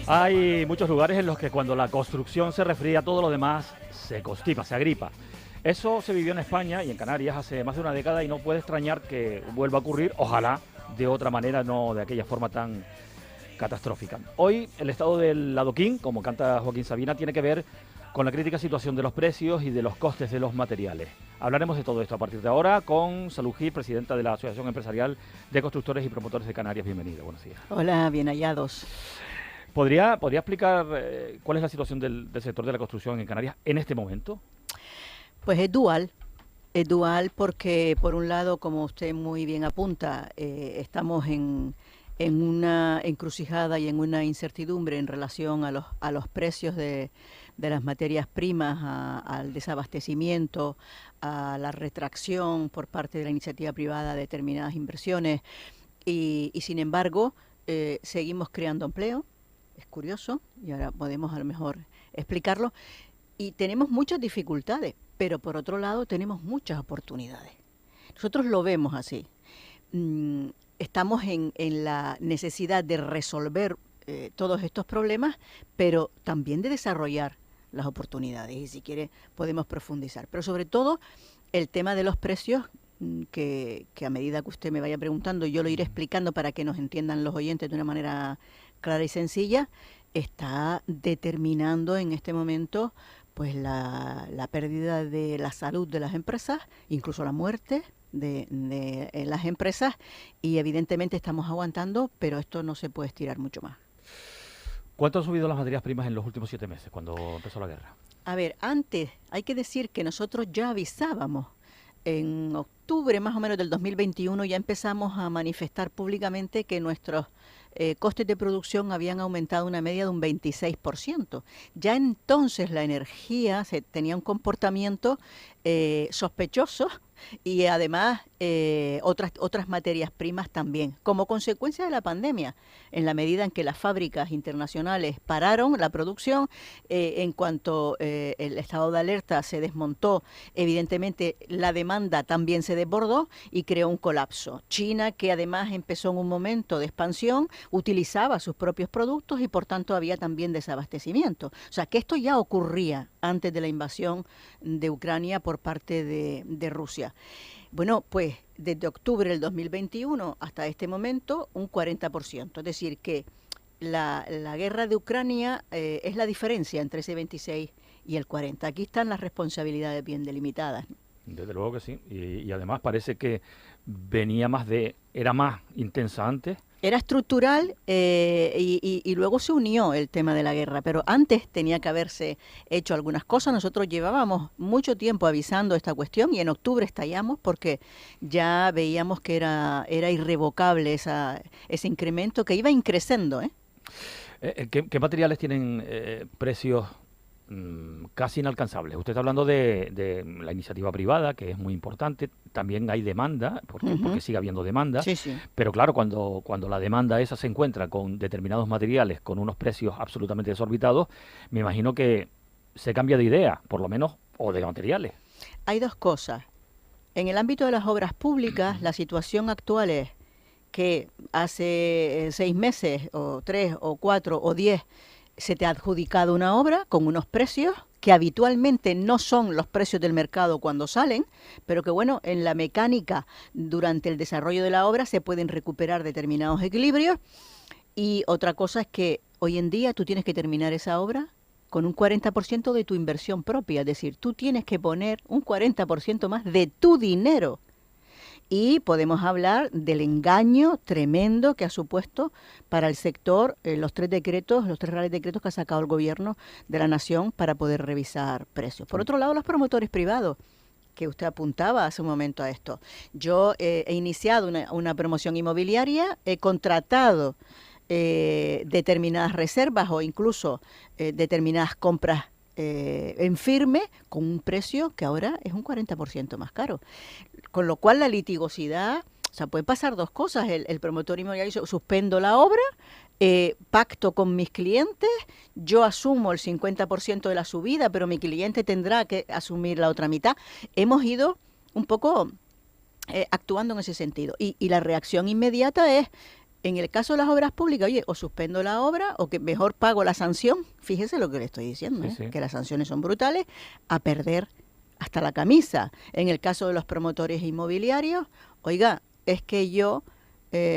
Hay muchos lugares en los que cuando la construcción se resfría, todo lo demás se constipa, se agripa. Eso se vivió en España y en Canarias hace más de una década y no puede extrañar que vuelva a ocurrir, ojalá de otra manera, no de aquella forma tan catastrófica. Hoy el estado del adoquín, como canta Joaquín Sabina, tiene que ver con la crítica situación de los precios y de los costes de los materiales. Hablaremos de todo esto a partir de ahora con Salud Gil, presidenta de la Asociación Empresarial de Constructores y Promotores de Canarias. Bienvenida, buenos días. Hola, bien hallados. ¿Podría explicar cuál es la situación del sector de la construcción en Canarias en este momento? Pues es dual porque por un lado, como usted muy bien apunta, estamos en una encrucijada y en una incertidumbre en relación a los precios de las materias primas, al desabastecimiento, a la retracción por parte de la iniciativa privada de determinadas inversiones y sin embargo seguimos creando empleo. Es curioso, y ahora podemos a lo mejor explicarlo, y tenemos muchas dificultades, pero por otro lado tenemos muchas oportunidades. Nosotros lo vemos así. Estamos en la necesidad de resolver todos estos problemas, pero también de desarrollar las oportunidades, y si quiere podemos profundizar. Pero sobre todo el tema de los precios, que a medida que usted me vaya preguntando, yo lo iré explicando para que nos entiendan los oyentes de una manera clara y sencilla, está determinando en este momento pues la pérdida de la salud de las empresas, incluso la muerte de las empresas, y evidentemente estamos aguantando, pero esto no se puede estirar mucho más. ¿Cuánto han subido las materias primas en los últimos 7 meses, cuando empezó la guerra? A ver, antes hay que decir que nosotros ya avisábamos. En octubre más o menos del 2021 ya empezamos a manifestar públicamente que nuestros costes de producción habían aumentado una media de un 26%. Ya entonces la energía tenía un comportamiento sospechoso y además otras materias primas también, como consecuencia de la pandemia, en la medida en que las fábricas internacionales pararon la producción, en cuanto el estado de alerta se desmontó, evidentemente la demanda también se desbordó y creó un colapso. China, que además empezó en un momento de expansión, utilizaba sus propios productos y por tanto había también desabastecimiento. O sea que esto ya ocurría antes de la invasión de Ucrania por parte de Rusia. Bueno, pues desde octubre del 2021 hasta este momento un 40%. Es decir, que la guerra de Ucrania es la diferencia entre ese 26 y el 40. Aquí están las responsabilidades bien delimitadas. Desde luego que sí. Y además parece que era más intensa antes. Era estructural y luego se unió el tema de la guerra, pero antes tenía que haberse hecho algunas cosas. Nosotros llevábamos mucho tiempo avisando esta cuestión y en octubre estallamos porque ya veíamos que era irrevocable ese incremento que iba increciendo. ¿Qué materiales tienen precios casi inalcanzables? Usted está hablando de la iniciativa privada, que es muy importante. También hay demanda, porque sigue habiendo demanda. Sí, sí. Pero claro, cuando la demanda esa se encuentra con determinados materiales con unos precios absolutamente desorbitados, me imagino que se cambia de idea, por lo menos, o de materiales. Hay dos cosas. En el ámbito de las obras públicas, la situación actual es que hace 6 meses, o 3, o 4, o 10, se te ha adjudicado una obra con unos precios que habitualmente no son los precios del mercado cuando salen, pero que bueno, en la mecánica durante el desarrollo de la obra se pueden recuperar determinados equilibrios. Y otra cosa es que hoy en día tú tienes que terminar esa obra con un 40% de tu inversión propia, es decir, tú tienes que poner un 40% más de tu dinero. Y podemos hablar del engaño tremendo que ha supuesto para el sector los 3 reales decretos que ha sacado el gobierno de la nación para poder revisar precios. Por otro lado, los promotores privados, que usted apuntaba hace un momento a esto. Yo he iniciado una promoción inmobiliaria, he contratado determinadas reservas o incluso determinadas compras en firme con un precio que ahora es un 40% más caro. Con lo cual la litigosidad, o sea, pueden pasar dos cosas. El promotor inmobiliario dice, suspendo la obra, pacto con mis clientes, yo asumo el 50% de la subida, pero mi cliente tendrá que asumir la otra mitad. Hemos ido un poco actuando en ese sentido. Y la reacción inmediata es En el caso de las obras públicas, oye, o suspendo la obra o que mejor pago la sanción. Fíjese lo que le estoy diciendo, Sí, sí. que las sanciones son brutales, a perder hasta la camisa. En el caso de los promotores inmobiliarios, oiga, es que yo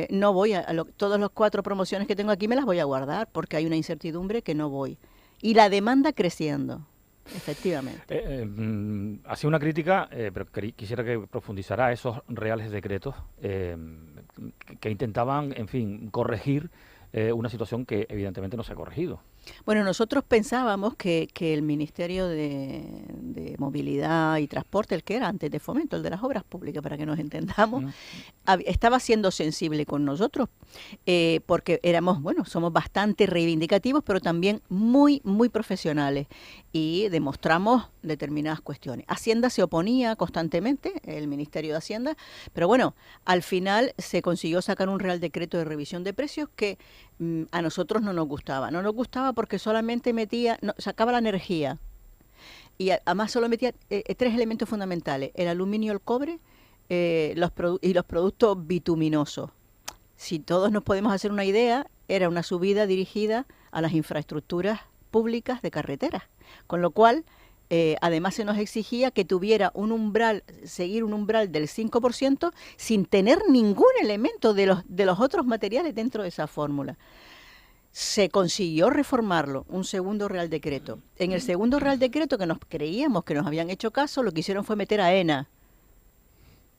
no voy todas las 4 promociones que tengo aquí me las voy a guardar porque hay una incertidumbre que no voy. Y la demanda creciendo, efectivamente. Hacía una crítica, pero quisiera que profundizara esos reales decretos que intentaban, en fin, corregir una situación que evidentemente no se ha corregido. Bueno, nosotros pensábamos que el Ministerio de Movilidad y Transporte, el que era antes de Fomento, el de las Obras Públicas, para que nos entendamos, estaba siendo sensible con nosotros, porque somos bastante reivindicativos, pero también muy, muy profesionales, y demostramos determinadas cuestiones. Hacienda se oponía constantemente, el Ministerio de Hacienda, pero bueno, al final se consiguió sacar un Real Decreto de revisión de precios que a nosotros no nos gustaba. No nos gustaba porque solamente sacaba la energía, y además solo metía 3 elementos fundamentales: el aluminio, el cobre, y los productos bituminosos. Si todos nos podemos hacer una idea, era una subida dirigida a las infraestructuras públicas de carreteras, con lo cual además se nos exigía que tuviera seguir un umbral del 5% sin tener ningún elemento de los otros materiales dentro de esa fórmula. Se consiguió reformarlo, un segundo Real Decreto. En el segundo Real Decreto, que creíamos que nos habían hecho caso, lo que hicieron fue meter a AENA.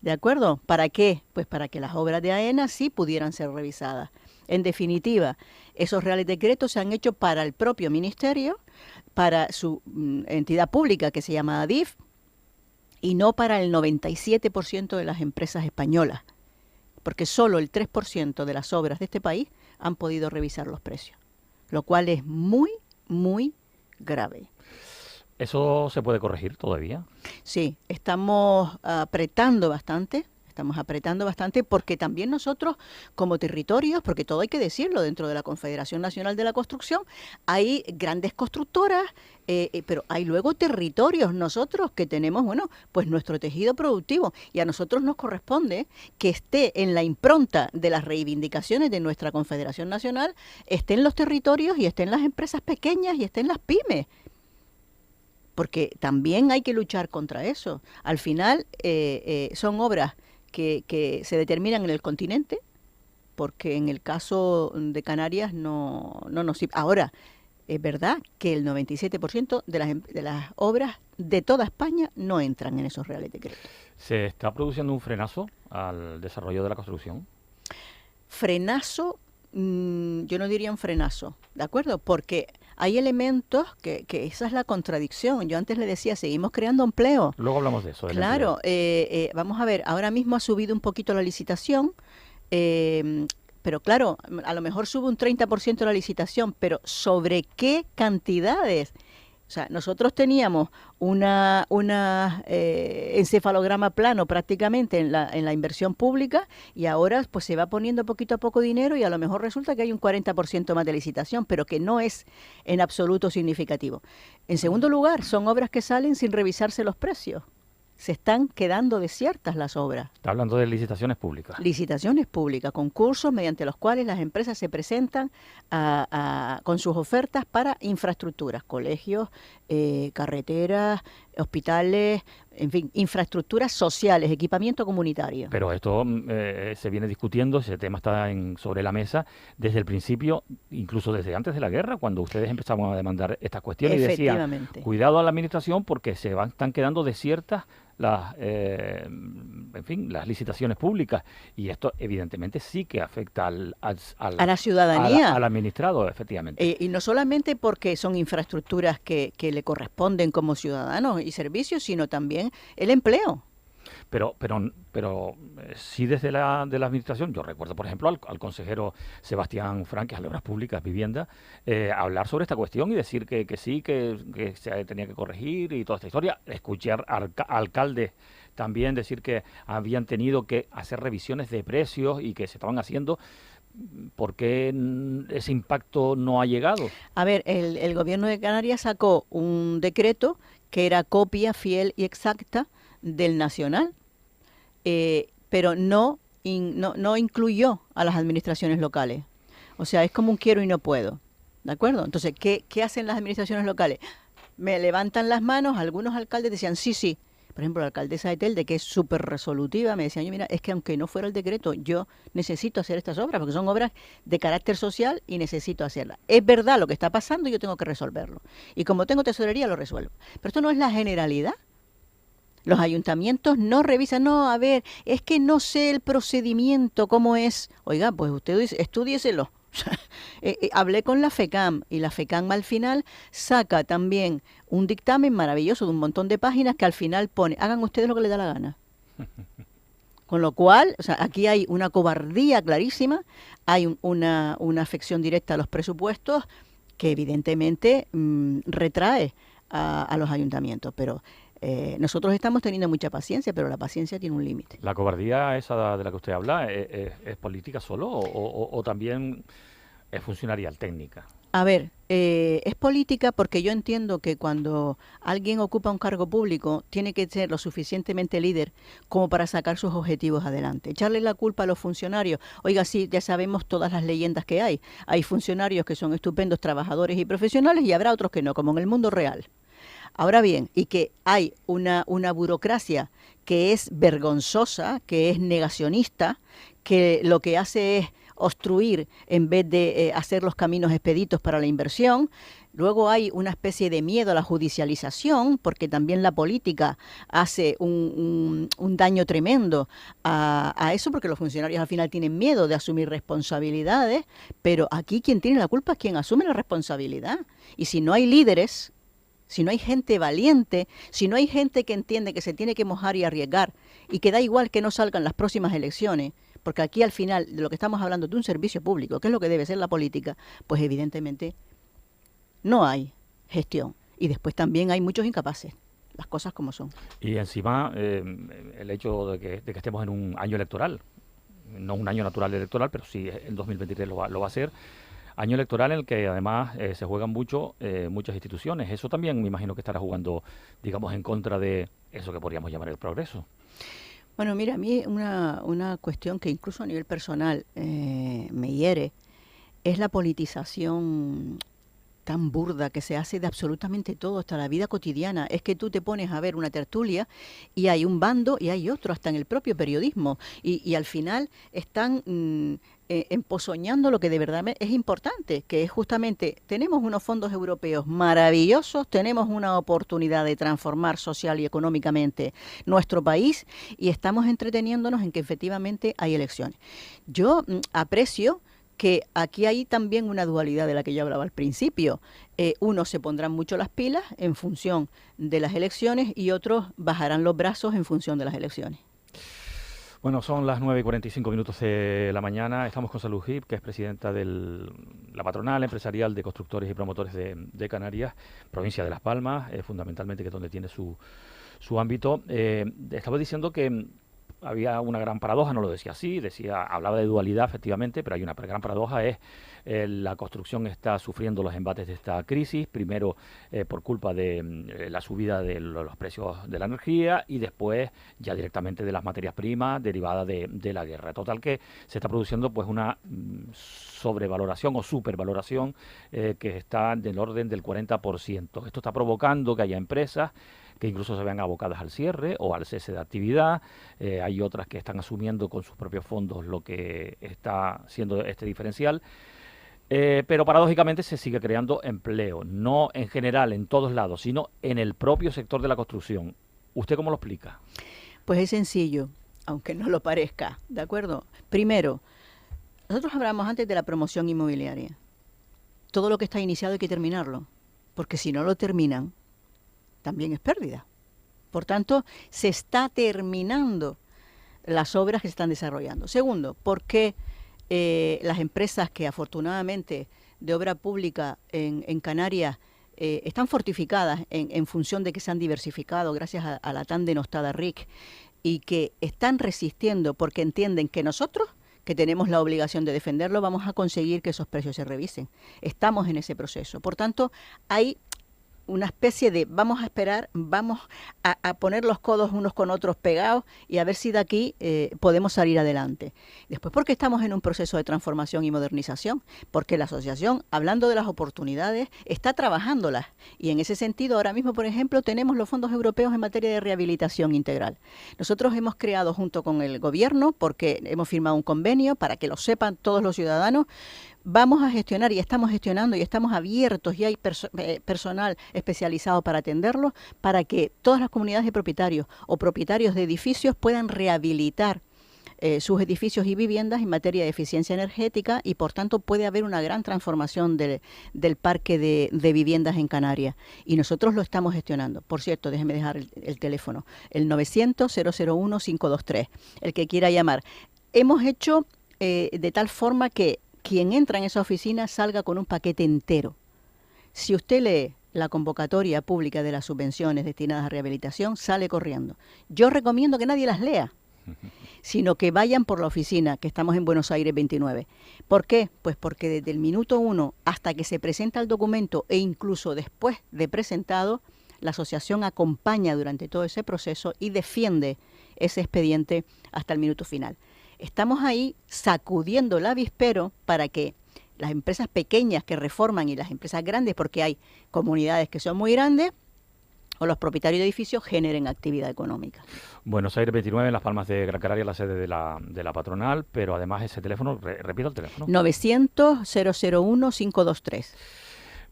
¿De acuerdo? ¿Para qué? Pues para que las obras de AENA sí pudieran ser revisadas. En definitiva, esos Reales Decretos se han hecho para el propio Ministerio, para su entidad pública que se llama ADIF, y no para el 97% de las empresas españolas, porque solo el 3% de las obras de este país han podido revisar los precios, lo cual es muy, muy grave. ¿Eso se puede corregir todavía? Sí, estamos apretando bastante porque también nosotros como territorios, porque todo hay que decirlo, dentro de la Confederación Nacional de la Construcción hay grandes constructoras, pero hay luego territorios nosotros que tenemos, pues nuestro tejido productivo, y a nosotros nos corresponde que esté en la impronta de las reivindicaciones de nuestra Confederación Nacional, estén los territorios y estén las empresas pequeñas y estén las pymes. Porque también hay que luchar contra eso. Al final son obras que se determinan en el continente, porque en el caso de Canarias no nos sirve. Ahora, es verdad que el 97% de las obras de toda España no entran en esos reales decretos. ¿Se está produciendo un frenazo al desarrollo de la construcción? Frenazo, yo no diría un frenazo, ¿de acuerdo? Porque hay elementos que esa es la contradicción. Yo antes le decía, seguimos creando empleo. Luego hablamos de eso. Claro, vamos a ver, ahora mismo ha subido un poquito la licitación, pero claro, a lo mejor sube un 30% la licitación, pero ¿sobre qué cantidades? O sea, nosotros teníamos una encefalograma plano prácticamente en la inversión pública, y ahora pues se va poniendo poquito a poco dinero y a lo mejor resulta que hay un 40% más de licitación, pero que no es en absoluto significativo. En segundo lugar, son obras que salen sin revisarse los precios. Se están quedando desiertas las obras. Está hablando de licitaciones públicas. Licitaciones públicas, concursos mediante los cuales las empresas se presentan con sus ofertas para infraestructuras, colegios, carreteras, hospitales, en fin, infraestructuras sociales, equipamiento comunitario. Pero esto se viene discutiendo, ese tema está sobre la mesa desde el principio, incluso desde antes de la guerra, cuando ustedes empezaban a demandar estas cuestiones y decían, cuidado a la administración porque están quedando desiertas las licitaciones públicas, y esto evidentemente sí que afecta a la ciudadanía, al administrado, efectivamente. Y no solamente porque son infraestructuras que le corresponden como ciudadanos y servicios, sino también el empleo. Pero sí desde la administración, yo recuerdo por ejemplo al consejero Sebastián Franques, de Obras Públicas, Vivienda, hablar sobre esta cuestión y decir que sí, que se tenía que corregir y toda esta historia. Escuchar al alcalde también decir que habían tenido que hacer revisiones de precios y que se estaban haciendo. ¿Por qué ese impacto no ha llegado? A ver, el gobierno de Canarias sacó un decreto que era copia fiel y exacta del nacional, pero no no incluyó a las administraciones locales. O sea, es como un quiero y no puedo. ¿De acuerdo? Entonces, ¿qué hacen las administraciones locales? Me levantan las manos, algunos alcaldes decían, sí, sí. Por ejemplo, la alcaldesa de Telde, que es súper resolutiva, me decía, mira, es que aunque no fuera el decreto, yo necesito hacer estas obras, porque son obras de carácter social y necesito hacerlas. Es verdad lo que está pasando y yo tengo que resolverlo. Y como tengo tesorería, lo resuelvo. Pero esto no es la generalidad. Los ayuntamientos no revisan, no, a ver, es que no sé el procedimiento, cómo es. Oiga, pues usted estúdieselo. Hablé con la FECAM y la FECAM al final saca también un dictamen maravilloso de un montón de páginas que al final pone, hagan ustedes lo que les da la gana. Con lo cual, o sea, aquí hay una cobardía clarísima, hay una afección directa a los presupuestos que evidentemente retrae a los ayuntamientos, pero nosotros estamos teniendo mucha paciencia, pero la paciencia tiene un límite. ¿La cobardía esa de la que usted habla es política solo o también es funcionarial, técnica? A ver, es política porque yo entiendo que cuando alguien ocupa un cargo público tiene que ser lo suficientemente líder como para sacar sus objetivos adelante. Echarle la culpa a los funcionarios. Oiga, sí, ya sabemos todas las leyendas que hay. Hay funcionarios que son estupendos trabajadores y profesionales y habrá otros que no, como en el mundo real. Ahora bien, y que hay una burocracia que es vergonzosa, que es negacionista, que lo que hace es obstruir en vez de hacer los caminos expeditos para la inversión. Luego hay una especie de miedo a la judicialización, porque también la política hace un daño tremendo a eso, porque los funcionarios al final tienen miedo de asumir responsabilidades, pero aquí quien tiene la culpa es quien asume la responsabilidad. Y si no hay líderes, si no hay gente valiente, si no hay gente que entiende que se tiene que mojar y arriesgar y que da igual que no salgan las próximas elecciones, porque aquí al final de lo que estamos hablando de un servicio público, que es lo que debe ser la política, pues evidentemente no hay gestión. Y después también hay muchos incapaces, las cosas como son. Y encima el hecho de que estemos en un año electoral, no un año natural electoral, pero sí el 2023 lo va a ser. Año electoral en el que además se juegan mucho muchas instituciones. Eso también me imagino que estará jugando, digamos, en contra de eso que podríamos llamar el progreso. Bueno, mira, a mí una cuestión que incluso a nivel personal me hiere es la politización tan burda que se hace de absolutamente todo, hasta la vida cotidiana. Es que tú te pones a ver una tertulia y hay un bando y hay otro, hasta en el propio periodismo. Y al final están empozoñando lo que de verdad es importante, que es justamente, tenemos unos fondos europeos maravillosos, tenemos una oportunidad de transformar social y económicamente nuestro país y estamos entreteniéndonos en que efectivamente hay elecciones. Yo aprecio que aquí hay también una dualidad de la que yo hablaba al principio. Unos se pondrán mucho las pilas en función de las elecciones y otros bajarán los brazos en función de las elecciones. Bueno, son las 9:45 de la mañana. Estamos con Salud Gip, que es presidenta de la patronal empresarial de constructores y promotores de Canarias, provincia de Las Palmas, fundamentalmente, que es donde tiene su ámbito. Estaba diciendo que había una gran paradoja, no lo decía así, hablaba de dualidad efectivamente, pero hay una gran paradoja, es la construcción está sufriendo los embates de esta crisis, primero por culpa de la subida de los precios de la energía y después ya directamente de las materias primas derivadas de la guerra. Total que se está produciendo pues una sobrevaloración o supervaloración que está del orden del 40%. Esto está provocando que haya empresas que incluso se vean abocadas al cierre o al cese de actividad. Hay otras que están asumiendo con sus propios fondos lo que está siendo este diferencial. Pero paradójicamente se sigue creando empleo, no en general en todos lados, sino en el propio sector de la construcción. ¿Usted cómo lo explica? Pues es sencillo, aunque no lo parezca, ¿de acuerdo? Primero, nosotros hablamos antes de la promoción inmobiliaria. Todo lo que está iniciado hay que terminarlo, porque si no lo terminan, también es pérdida. Por tanto, se está terminando las obras que se están desarrollando. Segundo, ¿por qué las empresas que afortunadamente de obra pública en Canarias están fortificadas en función de que se han diversificado gracias a la tan denostada RIC y que están resistiendo porque entienden que nosotros, que tenemos la obligación de defenderlo, vamos a conseguir que esos precios se revisen? Estamos en ese proceso. Por tanto, hay una especie de vamos a esperar, vamos a poner los codos unos con otros pegados y a ver si de aquí podemos salir adelante. Después, porque estamos en un proceso de transformación y modernización, porque la asociación, hablando de las oportunidades, está trabajándolas. Y en ese sentido, ahora mismo, por ejemplo, tenemos los fondos europeos en materia de rehabilitación integral. Nosotros hemos creado junto con el gobierno, porque hemos firmado un convenio para que lo sepan todos los ciudadanos, vamos a gestionar y estamos gestionando y estamos abiertos y hay personal especializado para atenderlo, para que todas las comunidades de propietarios o propietarios de edificios puedan rehabilitar sus edificios y viviendas en materia de eficiencia energética y por tanto puede haber una gran transformación del parque de viviendas en Canarias y nosotros lo estamos gestionando. Por cierto, déjeme dejar el teléfono, el 900-001-523, el que quiera llamar. Hemos hecho de tal forma que quien entra en esa oficina salga con un paquete entero. Si usted lee la convocatoria pública de las subvenciones destinadas a rehabilitación, sale corriendo. Yo recomiendo que nadie las lea, sino que vayan por la oficina, que estamos en Buenos Aires 29. ¿Por qué? Pues porque desde el minuto 1 hasta que se presenta el documento e incluso después de presentado, la asociación acompaña durante todo ese proceso y defiende ese expediente hasta el minuto final. Estamos ahí sacudiendo el avispero para que las empresas pequeñas que reforman y las empresas grandes, porque hay comunidades que son muy grandes, o los propietarios de edificios generen actividad económica. Buenos Aires 29, en Las Palmas de Gran Canaria, la sede de la patronal, pero además ese teléfono, repito el teléfono. 900-001-523.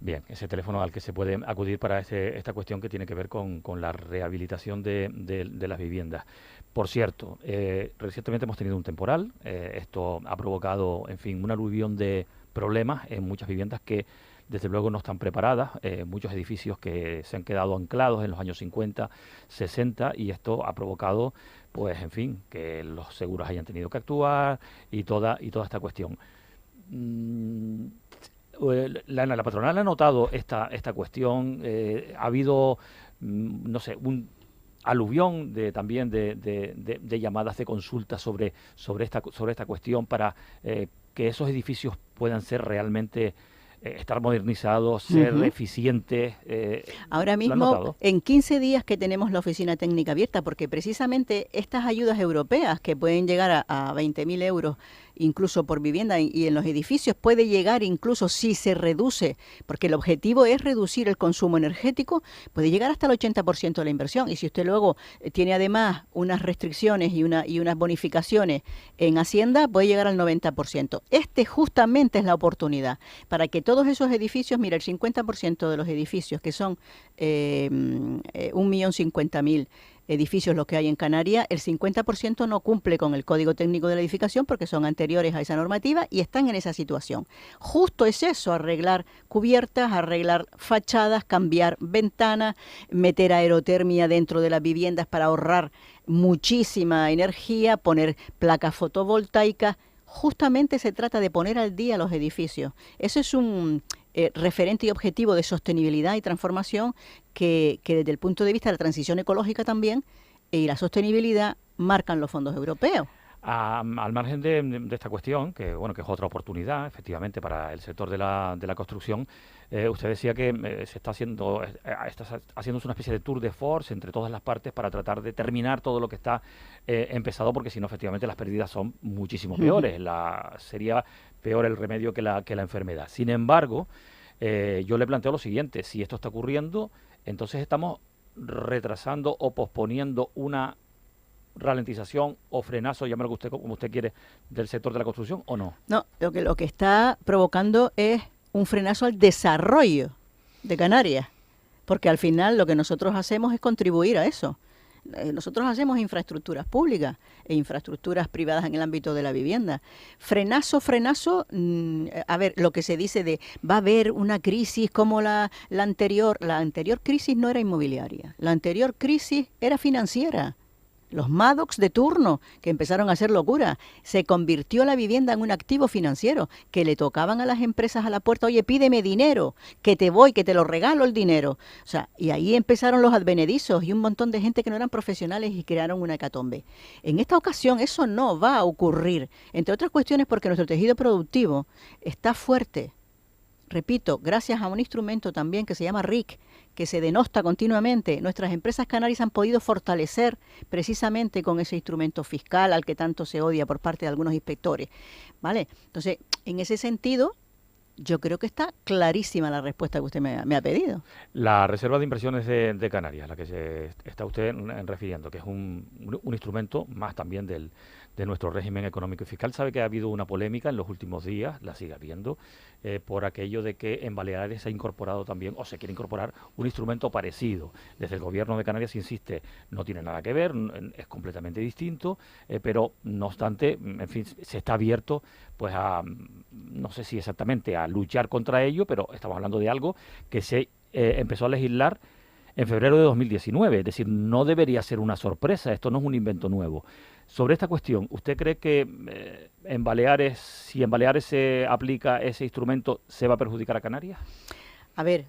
Bien, ese teléfono al que se puede acudir para esta cuestión que tiene que ver con la rehabilitación de las viviendas. Por cierto, recientemente hemos tenido un temporal, esto ha provocado, en fin, un aluvión de problemas en muchas viviendas que desde luego no están preparadas, muchos edificios que se han quedado anclados en los años 50, 60 y esto ha provocado, pues en fin, que los seguros hayan tenido que actuar y toda esta cuestión. La patronal ha notado esta cuestión, ha habido, no sé, un aluvión también de llamadas de consulta sobre esta cuestión para que esos edificios puedan ser realmente estar modernizados, ser eficientes. Ahora mismo, en 15 días que tenemos la oficina técnica abierta, porque precisamente estas ayudas europeas que pueden llegar a 20.000 euros incluso por vivienda y en los edificios puede llegar incluso si se reduce, porque el objetivo es reducir el consumo energético, puede llegar hasta el 80% de la inversión. Y si usted luego tiene además unas restricciones y unas bonificaciones en Hacienda, puede llegar al 90%. Justamente es la oportunidad para que todos esos edificios, mira, el 50% de los edificios, que son 1.050.000 edificios los que hay en Canarias, el 50% no cumple con el Código Técnico de la Edificación porque son anteriores a esa normativa y están en esa situación. Justo es eso, arreglar cubiertas, arreglar fachadas, cambiar ventanas, meter aerotermia dentro de las viviendas para ahorrar muchísima energía, poner placas fotovoltaicas. Justamente se trata de poner al día los edificios. Eso es un referente y objetivo de sostenibilidad y transformación que desde el punto de vista de la transición ecológica también y la sostenibilidad marcan los fondos europeos. Al margen de esta cuestión, que bueno, que es otra oportunidad, efectivamente, para el sector de la construcción, usted decía que se está haciendo una especie de tour de force entre todas las partes para tratar de terminar todo lo que está empezado, porque si no, efectivamente, las pérdidas son muchísimo peores. Sería peor el remedio que la enfermedad. Sin embargo, yo le planteo lo siguiente: si esto está ocurriendo, entonces estamos retrasando o posponiendo una ralentización o frenazo, llámelo como usted quiere, del sector de la construcción, ¿o no? No, lo que está provocando es un frenazo al desarrollo de Canarias, porque al final lo que nosotros hacemos es contribuir a eso. Nosotros hacemos infraestructuras públicas e infraestructuras privadas en el ámbito de la vivienda. Frenazo, a ver, lo que se dice de va a haber una crisis como la anterior. La anterior crisis no era inmobiliaria, la anterior crisis era financiera. Los Maddox de turno, que empezaron a hacer locura, se convirtió la vivienda en un activo financiero, que le tocaban a las empresas a la puerta: oye, pídeme dinero, que te lo regalo el dinero. O sea, y ahí empezaron los advenedizos y un montón de gente que no eran profesionales y crearon una hecatombe. En esta ocasión eso no va a ocurrir, entre otras cuestiones porque nuestro tejido productivo está fuerte. repito, gracias a un instrumento también que se llama RIC, que se denosta continuamente, nuestras empresas canarias han podido fortalecer precisamente con ese instrumento fiscal al que tanto se odia por parte de algunos inspectores, ¿vale? Entonces, en ese sentido, yo creo que está clarísima la respuesta que usted me ha pedido. La Reserva de Inversiones de Canarias, la que se está usted refiriendo, que es un instrumento más también de nuestro régimen económico y fiscal. Sabe que ha habido una polémica en los últimos días, la sigue habiendo, por aquello de que en Baleares se ha incorporado también, o se quiere incorporar, un instrumento parecido. Desde el gobierno de Canarias insiste, no tiene nada que ver, es completamente distinto, pero no obstante, en fin, se está abierto pues a, no sé si exactamente a luchar contra ello, pero estamos hablando de algo que se empezó a legislar en febrero de 2019, es decir, no debería ser una sorpresa, esto no es un invento nuevo. Sobre esta cuestión, ¿usted cree que en Baleares, si en Baleares se aplica ese instrumento, se va a perjudicar a Canarias? A ver,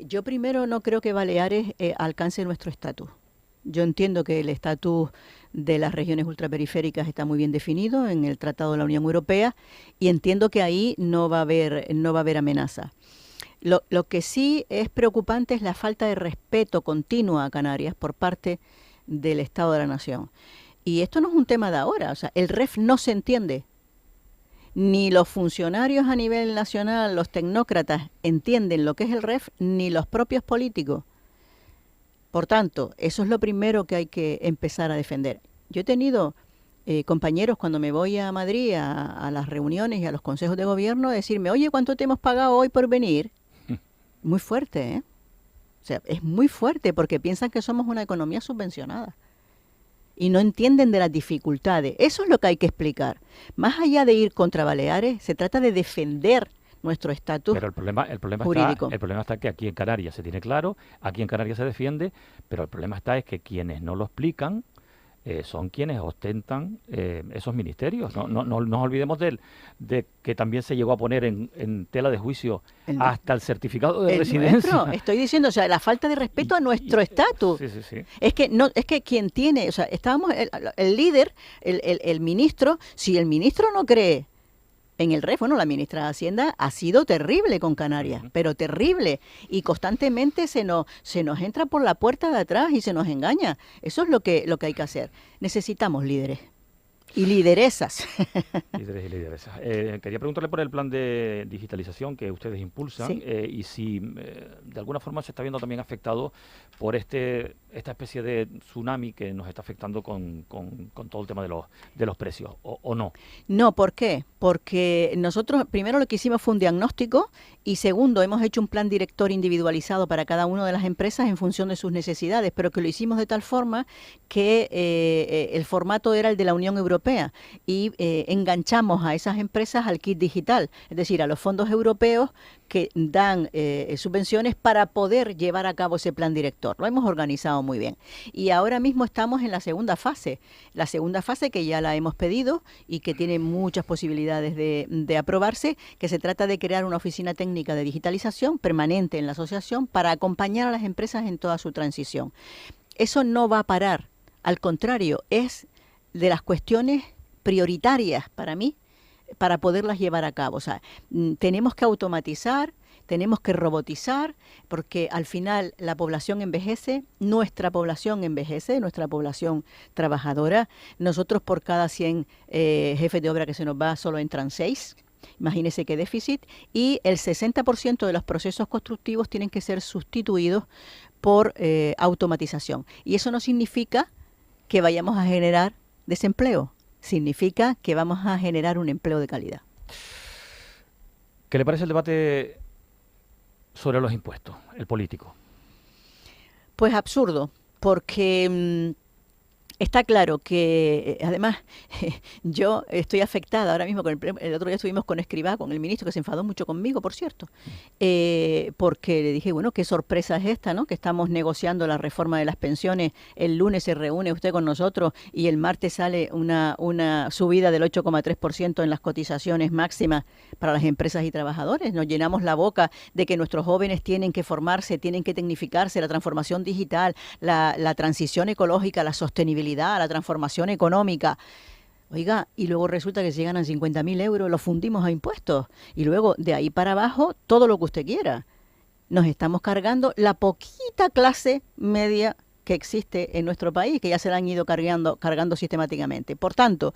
yo primero no creo que Baleares alcance nuestro estatus. Yo entiendo que el estatus de las regiones ultraperiféricas está muy bien definido en el Tratado de la Unión Europea y entiendo que ahí no va a haber amenaza. Lo que sí es preocupante es la falta de respeto continua a Canarias por parte del Estado de la Nación. Y esto no es un tema de ahora, o sea, el REF no se entiende. Ni los funcionarios a nivel nacional, los tecnócratas, entienden lo que es el REF, ni los propios políticos. Por tanto, eso es lo primero que hay que empezar a defender. Yo he tenido compañeros cuando me voy a Madrid a las reuniones y a los consejos de gobierno decirme, oye, ¿cuánto te hemos pagado hoy por venir? Muy fuerte, ¿eh? O sea, es muy fuerte porque piensan que somos una economía subvencionada y no entienden de las dificultades. Eso es lo que hay que explicar. Más allá de ir contra Baleares, se trata de defender nuestro estatus jurídico. El problema está que aquí en Canarias se tiene claro, aquí en Canarias se defiende, pero el problema está es que quienes no lo explican son quienes ostentan esos ministerios. No nos olvidemos de que también se llegó a poner en tela de juicio hasta el certificado de residencia. Nuestro, estoy diciendo, o sea, la falta de respeto a nuestro estatus. Sí. Es que quien tiene, o sea, estábamos el líder, el ministro, si el ministro no cree en el REF, bueno, la ministra de Hacienda ha sido terrible con Canarias, pero terrible. Y constantemente se nos entra por la puerta de atrás y se nos engaña. Eso es lo que hay que hacer. Necesitamos líderes. Y lideresas. Líderes y lideresas. Quería preguntarle por el plan de digitalización que ustedes impulsan, sí. Y si de alguna forma se está viendo también afectado por esta especie de tsunami que nos está afectando con todo el tema de los precios, o no. No, ¿por qué? Porque nosotros primero lo que hicimos fue un diagnóstico y segundo hemos hecho un plan director individualizado para cada una de las empresas en función de sus necesidades, pero que lo hicimos de tal forma que el formato era el de la Unión Europea y enganchamos a esas empresas al kit digital, es decir, a los fondos europeos que dan subvenciones para poder llevar a cabo ese plan director. Lo hemos organizado muy bien. Y ahora mismo estamos en la segunda fase que ya la hemos pedido y que tiene muchas posibilidades de aprobarse, que se trata de crear una oficina técnica de digitalización permanente en la asociación para acompañar a las empresas en toda su transición. Eso no va a parar, al contrario, es de las cuestiones prioritarias para mí, para poderlas llevar a cabo. O sea, tenemos que automatizar, tenemos que robotizar, porque al final la población envejece, nuestra población trabajadora. Nosotros por cada 100 jefes de obra que se nos va solo entran 6. Imagínese qué déficit. Y el 60% de los procesos constructivos tienen que ser sustituidos por automatización. Y eso no significa que vayamos a generar desempleo, significa que vamos a generar un empleo de calidad. ¿Qué le parece el debate sobre los impuestos, el político? Pues absurdo, porque está claro que, además, yo estoy afectada ahora mismo, el otro día estuvimos con Escrivá, con el ministro, que se enfadó mucho conmigo, por cierto, porque le dije, bueno, qué sorpresa es esta, ¿no? Que estamos negociando la reforma de las pensiones, el lunes se reúne usted con nosotros y el martes sale una subida del 8,3% en las cotizaciones máximas para las empresas y trabajadores. Nos llenamos la boca de que nuestros jóvenes tienen que formarse, tienen que tecnificarse, la transformación digital, la transición ecológica, la sostenibilidad, la transformación económica. Oiga, y luego resulta que si ganan 50.000 euros, los fundimos a impuestos. Y luego, de ahí para abajo, todo lo que usted quiera. Nos estamos cargando la poquita clase media que existe en nuestro país, que ya se la han ido cargando sistemáticamente. Por tanto,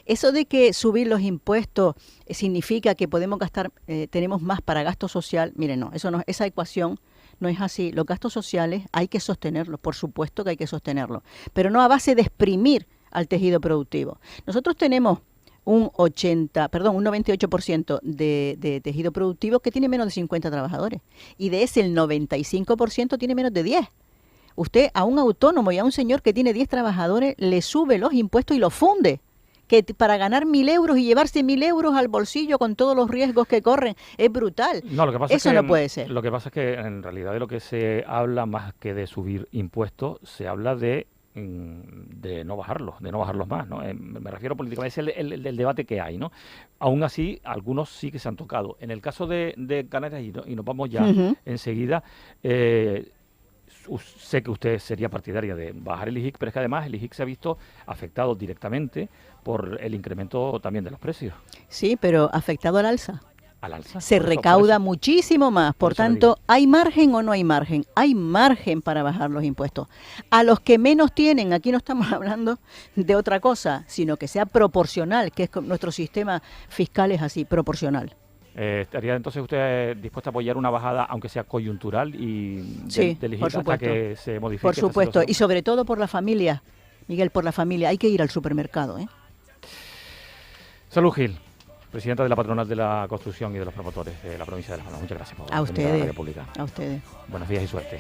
eso de que subir los impuestos significa que podemos gastar, tenemos más para gasto social, miren, no, eso no, esa ecuación no es así. Los gastos sociales hay que sostenerlos, por supuesto que hay que sostenerlos, pero no a base de exprimir al tejido productivo. Nosotros tenemos un 98% de tejido productivo que tiene menos de 50 trabajadores, y de ese el 95% tiene menos de 10. Usted a un autónomo y a un señor que tiene 10 trabajadores le sube los impuestos y los funde, que para ganar 1.000 euros y llevarse 1.000 euros al bolsillo con todos los riesgos que corren, es brutal. No, lo que pasa Eso es que, no puede ser. Lo que pasa es que en realidad de lo que se habla más que de subir impuestos, se habla de no bajarlos más, ¿no? Me refiero políticamente, es el debate que hay, ¿no? Aún así, algunos sí que se han tocado. En el caso de Canarias, y nos vamos ya enseguida, sé que usted sería partidaria de bajar el IJIC, pero es que además el IJIC se ha visto afectado directamente por el incremento también de los precios. Sí, pero afectado al alza. Al alza. Se recauda muchísimo más. Por tanto, ¿hay margen o no hay margen? Hay margen para bajar los impuestos. A los que menos tienen, aquí no estamos hablando de otra cosa, sino que sea proporcional, que es nuestro sistema fiscal es así, proporcional. ¿Estaría entonces usted dispuesta a apoyar una bajada, aunque sea coyuntural, y sí, del IJIC hasta que se modifique? Por supuesto, y sobre todo por la familia, Miguel, por la familia. Hay que ir al supermercado, ¿eh? Salud Gil, presidenta de la Patronal de la Construcción y de los Promotores de la provincia de Las Palmas. Muchas gracias por venir a la Radio Pública. A ustedes. Buenos días y suerte.